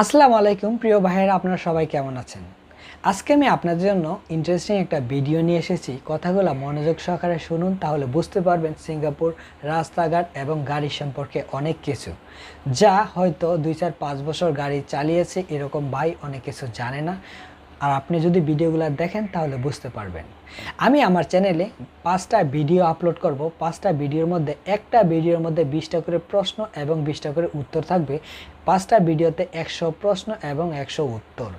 আসসালামু আলাইকুম প্রিয় ভাইয়েরা, আপনারা সবাই কেমন আছেন? আজকে আমি আপনাদের জন্য ইন্টারেস্টিং একটা ভিডিও নিয়ে এসেছি। কথাগুলো মনোযোগ সহকারে শুনুন, তাহলে বুঝতে পারবেন সিঙ্গাপুর রাস্তাঘাট এবং গাড়ি সম্পর্কে অনেক কিছু, যা হয়তো 2-4-5 বছর গাড়ি চালিয়েছে এরকম ভাই অনেক কিছু জানে না। আর আপনি যদি ভিডিওগুলো দেখেন তাহলে বুঝতে পারবেন। আমি আমার চ্যানেলে 5টা ভিডিও আপলোড করব। 5টা ভিডিওর মধ্যে একটা ভিডিওর মধ্যে 20টা করে প্রশ্ন এবং 20টা করে উত্তর থাকবে। 5টা ভিডিওতে 100 প্রশ্ন এবং 100 উত্তর।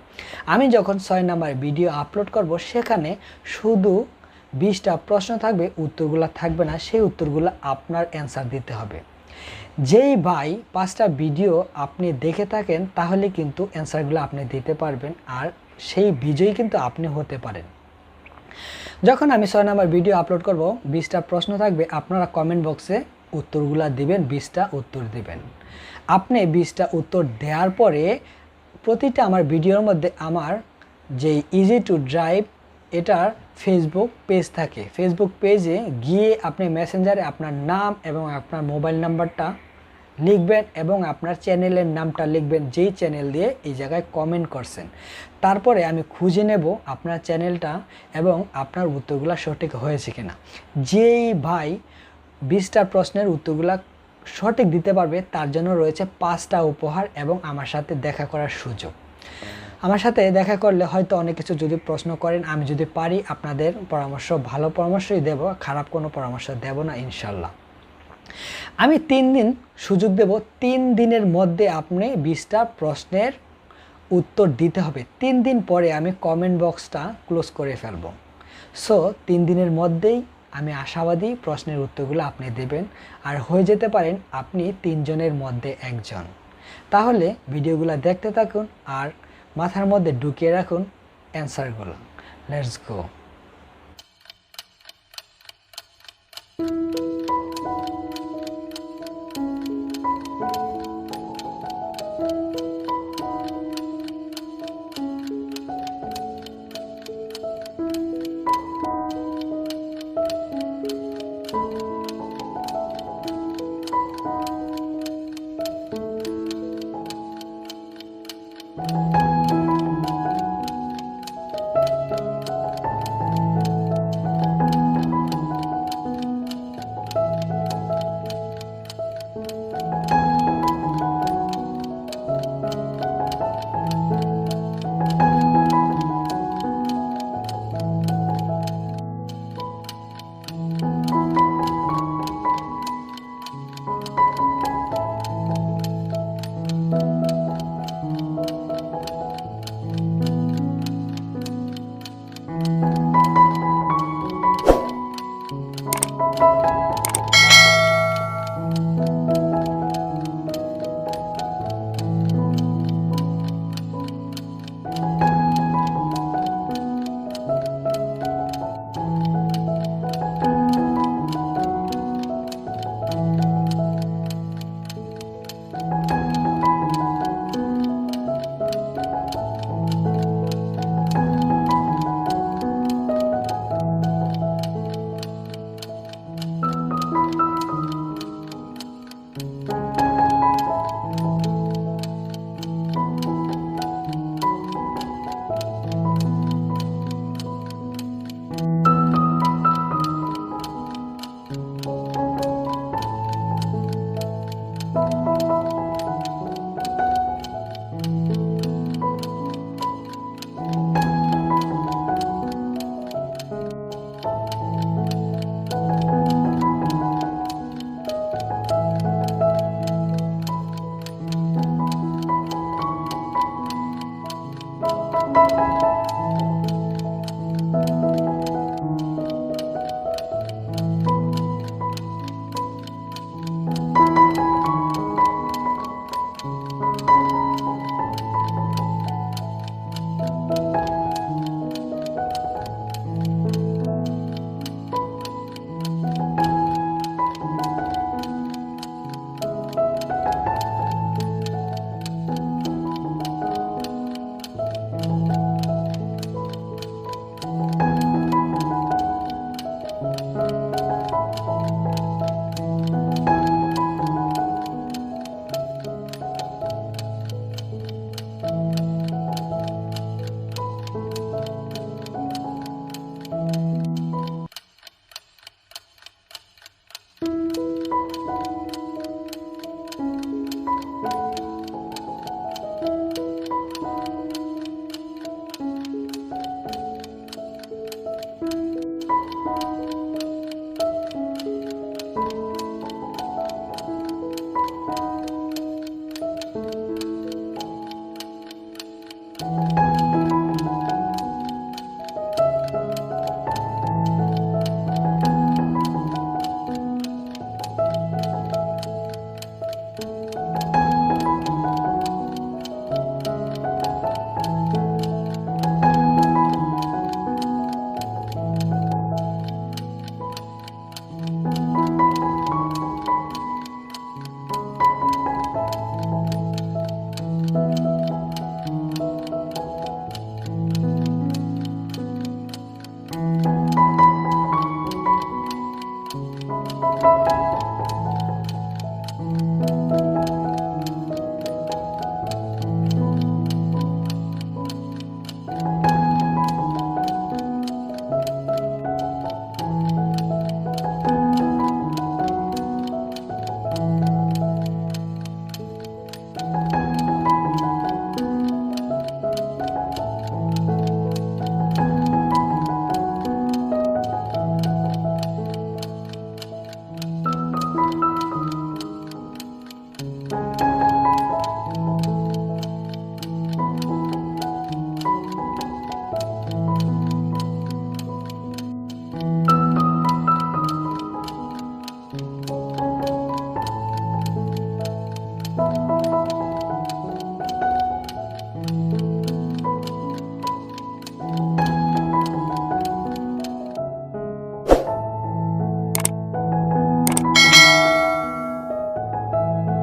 আমি যখন 6 নাম্বার ভিডিও আপলোড করব সেখানে শুধু 20টা প্রশ্ন থাকবে, উত্তরগুলো থাকবে না। সেই উত্তরগুলো আপনার অ্যান্সার দিতে হবে। যেই ভাই 5টা ভিডিও আপনি দেখে থাকেন তাহলে কিন্তু অ্যান্সারগুলো আপনি দিতে পারবেন, আর সেই বিজয়ী কিন্তু আপনি হতে পারেন। যখন আমি 6 নাম্বার ভিডিও আপলোড করব 20টা প্রশ্ন থাকবে, আপনারা কমেন্ট বক্সে উত্তরগুলো দিবেন, 20টা উত্তর দিবেন। আপনি 20টা উত্তর দেওয়ার পরে প্রতিটা আমার ভিডিওর মধ্যে আমার যে ইজি টু ড্রাইভ এটার ফেসবুক পেজ থাকে। ফেসবুক পেজে গিয়ে আপনি মেসেঞ্জারে আপনার নাম এবং আপনার মোবাইল নাম্বারটা লিখবেন এবং আপনার চ্যানেলের নামটা লিখবেন, যেই চ্যানেল দিয়ে এই জায়গায় কমেন্ট করছেন। তারপরে আমি খুঁজে নেব আপনার চ্যানেলটা এবং আপনার উত্তরগুলো সঠিক হয়েছে কিনা। যেই ভাই 20টা প্রশ্নের উত্তরগুলো সঠিক দিতে পারবে তার জন্য রয়েছে 5টা উপহার এবং আমার সাথে দেখা করার সুযোগ। আমার সাথে দেখা করলে হয়তো অনেক কিছু যদি প্রশ্ন করেন, আমি যদি পারি আপনাদের পরামর্শ, ভালো পরামর্শই দেব, খারাপ কোনো পরামর্শ দেব না ইনশাল্লাহ। আমি 3 দিন সুযোগ দেব। 3 দিনের মধ্যে আপনি 20টা প্রশ্নের উত্তর দিতে হবে। 3 দিন পরে আমি কমেন্ট বক্সটা ক্লোজ করে ফেলব। সো 3 দিনের মধ্যেই আমি আশাবাদী প্রশ্নের উত্তরগুলো আপনি দেবেন, আর হয়ে যেতে পারেন আপনি 3 জনের মধ্যে একজন। তাহলে ভিডিওগুলো দেখতে থাকুন আর মাথার মধ্যে ঢুকিয়ে রাখুন অ্যান্সারগুলো। লেটস গো।